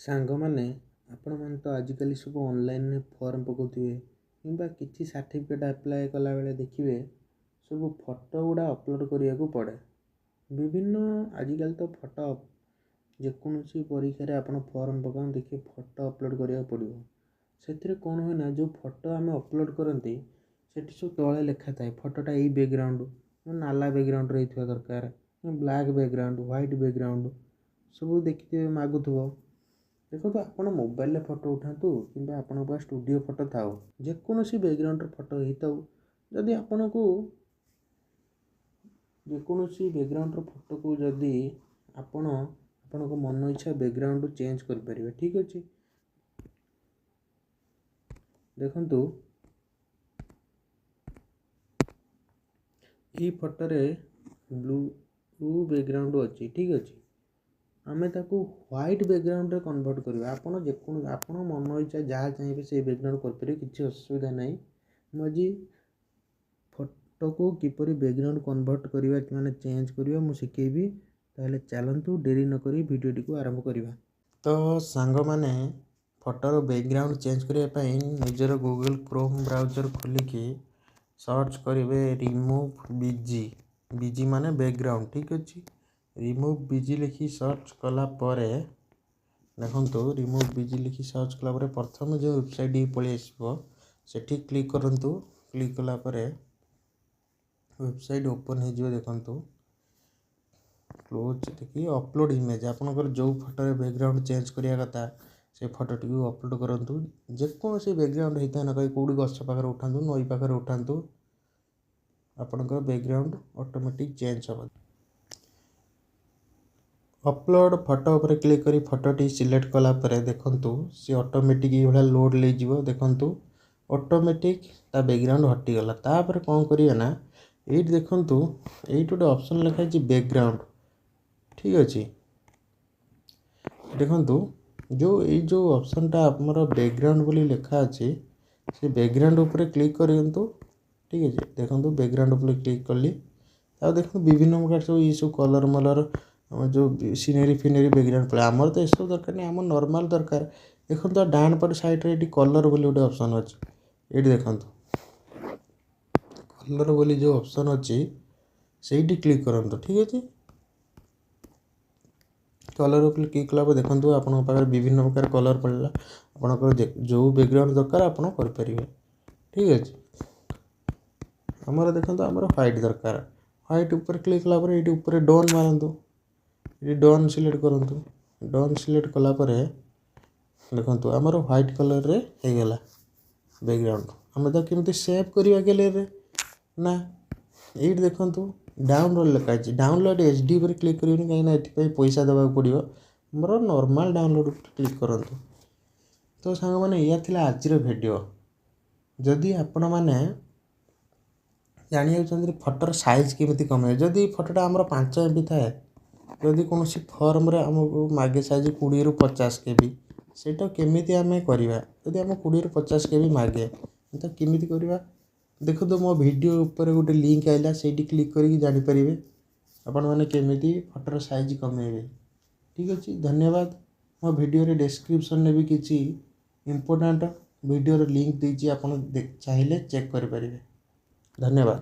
ସାଙ୍ଗମାନେ ଆପଣମାନେ ତ ଆଜିକାଲି ସବୁ ଅନଲାଇନ୍ରେ ଫର୍ମ ପକାଉଥିବେ କିମ୍ବା କିଛି ସାର୍ଟିଫିକେଟ୍ ଆପ୍ଲାଏ କଲାବେଳେ ଦେଖିବେ ସବୁ ଫଟୋ ଗୁଡ଼ା ଅପଲୋଡ଼ କରିବାକୁ ପଡ଼େ। ବିଭିନ୍ନ ଆଜିକାଲି ତ ଫଟୋ ଯେକୌଣସି ପରୀକ୍ଷାରେ ଆପଣ ଫର୍ମ ପକାନ୍ତୁ ଦେଖିବେ ଫଟୋ ଅପଲୋଡ଼ କରିବାକୁ ପଡ଼ିବ। ସେଥିରେ କ'ଣ ହୁଏ ନା ଯେଉଁ ଫଟୋ ଆମେ ଅପଲୋଡ଼ କରନ୍ତି ସେଠି ସବୁ ତଳେ ଲେଖା ଥାଏ ଫଟୋଟା ଏଇ ବ୍ୟାକ୍ଗ୍ରାଉଣ୍ଡ ନାଲା ବ୍ୟାକ୍ଗ୍ରାଉଣ୍ଡରେ ହେଇଥିବା ଦରକାର, ବ୍ଲାକ୍ ବ୍ୟାକ୍ଗ୍ରାଉଣ୍ଡ, ହ୍ୱାଇଟ୍ ବ୍ୟାକ୍ଗ୍ରାଉଣ୍ଡ ସବୁ ଦେଖିଥିବେ ମାଗୁଥିବ। ଦେଖନ୍ତୁ ଆପଣ ମୋବାଇଲରେ ଫଟୋ ଉଠାନ୍ତୁ କିମ୍ବା ଆପଣଙ୍କ ପାଖରେ ଷ୍ଟୁଡ଼ିଓ ଫଟୋ ଥାଉ, ଯେକୌଣସି ବ୍ୟାକ୍ଗ୍ରାଉଣ୍ଡର ଫଟୋ ହେଇଥାଉ, ଯଦି ଯେକୌଣସି ବ୍ୟାକ୍ଗ୍ରାଉଣ୍ଡର ଫଟୋକୁ ଯଦି ଆପଣଙ୍କ ମନ ଇଚ୍ଛା ବ୍ୟାକ୍ଗ୍ରାଉଣ୍ଡ ଚେଞ୍ଜ କରିପାରିବେ। ଠିକ୍ ଅଛି, ଦେଖନ୍ତୁ ଏଇ ଫଟୋରେ ବ୍ଲୁ ବ୍ୟାକ୍ଗ୍ରାଉଣ୍ଡ ଅଛି। ଠିକ୍ ଅଛି, ଆମେ ତାକୁ ହ୍ୱାଇଟ୍ ବ୍ୟାକ୍ଗ୍ରାଉଣ୍ଡରେ କନଭର୍ଟ କରିବା। ଆପଣ ମନ ଇଚ୍ଛା ଯାହା ଚାହିଁବେ ସେଇ ବ୍ୟାକ୍ଗ୍ରାଉଣ୍ଡ କରିପାରିବେ, କିଛି ଅସୁବିଧା ନାହିଁ। ମୁଁ ଆଜି ଫଟୋକୁ କିପରି ବ୍ୟାକ୍ଗ୍ରାଉଣ୍ଡ କନଭର୍ଟ କରିବା ମାନେ ଚେଞ୍ଜ କରିବା ମୁଁ ଶିଖେଇବି। ତାହେଲେ ଚାଲନ୍ତୁ ଡେରି ନକରି ଭିଡ଼ିଓଟିକୁ ଆରମ୍ଭ କରିବା। ତ ସାଙ୍ଗମାନେ ଫଟୋର ବ୍ୟାକ୍ଗ୍ରାଉଣ୍ଡ ଚେଞ୍ଜ କରିବା ପାଇଁ ନିଜର ଗୁଗଲ୍ କ୍ରୋମ୍ ବ୍ରାଉଜର୍ ଖୋଲିକି ସର୍ଚ୍ଚ କରିବେ ରିମୁଭ୍ ବିଜି ମାନେ ବ୍ୟାକ୍ଗ୍ରାଉଣ୍ଡ। ଠିକ୍ ଅଛି, ରିମୁଭ୍ ବିଜି ଲେଖି ସର୍ଚ୍ଚ କଲା ପରେ ଦେଖନ୍ତୁ ରିମୁଭ୍ ବିଜି ଲେଖି ସର୍ଚ୍ଚ କଲା ପରେ ପ୍ରଥମେ ଯେଉଁ ୱେବସାଇଟ୍ ପଳେଇ ଆସିବ ସେଠି କ୍ଲିକ୍ କରନ୍ତୁ। କ୍ଲିକ୍ କଲା ପରେ ୱେବସାଇଟ୍ ଓପନ୍ ହେଇଯିବ। ଦେଖନ୍ତୁ କ୍ଲୋଜ୍ ଦେଖି ଅପଲୋଡ଼ ଇମେଜ୍, ଆପଣଙ୍କର ଯେଉଁ ଫଟୋରେ ବ୍ୟାକ୍ଗ୍ରାଉଣ୍ଡ ଚେଞ୍ଜ କରିବା କଥା ସେ ଫଟୋଟିକୁ ଅପଲୋଡ଼ କରନ୍ତୁ। ଯେକୌଣସି ବ୍ୟାକ୍ଗ୍ରାଉଣ୍ଡ ହେଇଥାଏ ନା କାହିଁ କେଉଁଠି ଗଛ ପାଖରେ ଉଠାନ୍ତୁ, ନଈ ପାଖରେ ଉଠାନ୍ତୁ, ଆପଣଙ୍କର ବ୍ୟାକ୍ଗ୍ରାଉଣ୍ଡ ଅଟୋମେଟିକ୍ ଚେଞ୍ଜ ହେବ। ଅପଲୋଡ଼ ଫଟୋ ଉପରେ କ୍ଲିକ୍ କରି ଫଟୋଟି ସିଲେକ୍ଟ କଲା ପରେ ଦେଖନ୍ତୁ ସେ ଅଟୋମେଟିକ୍ ଏଇଭଳିଆ ଲୋଡ଼୍ ନେଇଯିବ। ଦେଖନ୍ତୁ ଅଟୋମେଟିକ୍ ତା ବ୍ୟାକ୍ଗ୍ରାଉଣ୍ଡ ହଟିଗଲା। ତାପରେ କ'ଣ କରିବେ ନା ଏଇଠି ଦେଖନ୍ତୁ ଏଇଠି ଗୋଟେ ଅପସନ୍ ଲେଖା ହେଇଛି ବ୍ୟାକ୍ଗ୍ରାଉଣ୍ଡ। ଠିକ୍ ଅଛି, ଦେଖନ୍ତୁ ଯେଉଁ ଅପସନ୍ଟା ଆମର ବ୍ୟାକ୍ଗ୍ରାଉଣ୍ଡ ବୋଲି ଲେଖା ଅଛି ସେ ବ୍ୟାକ୍ଗ୍ରାଉଣ୍ଡ ଉପରେ କ୍ଲିକ୍ କରନ୍ତୁ। ଠିକ୍ ଅଛି, ଦେଖନ୍ତୁ ବ୍ୟାକ୍ଗ୍ରାଉଣ୍ଡ ଉପରେ କ୍ଲିକ୍ କଲି। ଆଉ ଦେଖନ୍ତୁ ବିଭିନ୍ନ ପ୍ରକାର ସବୁ ଏସବୁ କଲର୍ ମଲର୍ ଆମର ଯେଉଁ ସିନେରୀ ବ୍ୟାକ୍ଗ୍ରାଉଣ୍ଡ ପଳେଇ। ଆମର ତ ଏସବୁ ଦରକାର ନାହିଁ, ଆମର ନର୍ମାଲ୍ ଦରକାର। ଦେଖନ୍ତୁ ଆଉ ଡାହାଣ ପଟ ସାଇଡ଼୍ରେ ଏଠି କଲର୍ ବୋଲି ଗୋଟେ ଅପସନ୍ ଅଛି। ଏଇଠି ଦେଖନ୍ତୁ କଲର୍ ବୋଲି ଯେଉଁ ଅପସନ୍ ଅଛି ସେଇଠି କ୍ଲିକ୍ କରନ୍ତୁ। ଠିକ୍ ଅଛି, କଲର୍ ଉପରେ କ୍ଲିକ୍ କଲା ପରେ ଦେଖନ୍ତୁ ଆପଣଙ୍କ ପାଖରେ ବିଭିନ୍ନ ପ୍ରକାର କଲର୍ ପଡ଼ିଲା। ଆପଣଙ୍କର ଯେଉଁ ବ୍ୟାକ୍ଗ୍ରାଉଣ୍ଡ ଦରକାର ଆପଣ କରିପାରିବେ। ଠିକ୍ ଅଛି, ଆମର ଦେଖନ୍ତୁ ଆମର ହ୍ୱାଇଟ୍ ଦରକାର। ହ୍ୱାଇଟ୍ ଉପରେ କ୍ଲିକ୍ କଲା ପରେ ଏଇଠି ଉପରେ ଡନ୍ ମାରନ୍ତୁ। ଏଠି ଡନ୍ ସିଲେକ୍ଟ କରନ୍ତୁ। ଡନ୍ ସିଲେକ୍ଟ କଲା ପରେ ଦେଖନ୍ତୁ ଆମର ହ୍ୱାଇଟ୍ କଲର୍ରେ ହେଇଗଲା ବ୍ୟାକ୍ଗ୍ରାଉଣ୍ଡ। ଆମେ ତାକୁ କେମିତି ସେଭ୍ କରିବା ଗ୍ୟାଲେରୀରେ ନା ଏଇଠି ଦେଖନ୍ତୁ ଡାଉନଲୋଡ଼ ଲେଖା ହେଇଛି। ଡାଉନଲୋଡ଼ HD ଉପରେ କ୍ଲିକ୍ କରିବେନି, କାହିଁକିନା ଏଥିପାଇଁ ପଇସା ଦେବାକୁ ପଡ଼ିବ। ଆମର ନର୍ମାଲ୍ ଡାଉନଲୋଡ଼ ଉପରେ କ୍ଲିକ୍ କରନ୍ତୁ। ତ ସାଙ୍ଗମାନେ ଏଇଆ ଥିଲା ଆଜିର ଭିଡ଼ିଓ। ଯଦି ଆପଣମାନେ ଜାଣିବାକୁ ଚାହୁଁଛନ୍ତି ଫଟୋର ସାଇଜ୍ କେମିତି କମେଇବେ, ଯଦି ଫଟୋଟା ଆମର 5 MB ଥାଏ, ଯଦି କୌଣସି ଫର୍ମରେ ଆମକୁ ମାଗେ ସାଇଜ୍ 20ରୁ 50 KB, ସେଇଟା କେମିତି ଆମେ କରିବା? ଯଦି ଆମ 20ରୁ 50 KB ମାଗେ ତ କେମିତି କରିବା? ଦେଖନ୍ତୁ ମୋ ଭିଡ଼ିଓ ଉପରେ ଗୋଟେ ଲିଙ୍କ୍ ଆସିଲା, ସେଇଠି କ୍ଲିକ୍ କରିକି ଜାଣିପାରିବେ ଆପଣମାନେ କେମିତି ଫଟୋର ସାଇଜ୍ କମେଇବେ। ଠିକ୍ ଅଛି, ଧନ୍ୟବାଦ। ମୋ ଭିଡ଼ିଓରେ ଡେସ୍କ୍ରିପସନ୍ରେ ବି କିଛି ଇମ୍ପୋର୍ଟାଣ୍ଟ ଭିଡ଼ିଓର ଲିଙ୍କ୍ ଦେଇଛି, ଆପଣ ଚାହିଁଲେ ଚେକ୍ କରିପାରିବେ। ଧନ୍ୟବାଦ।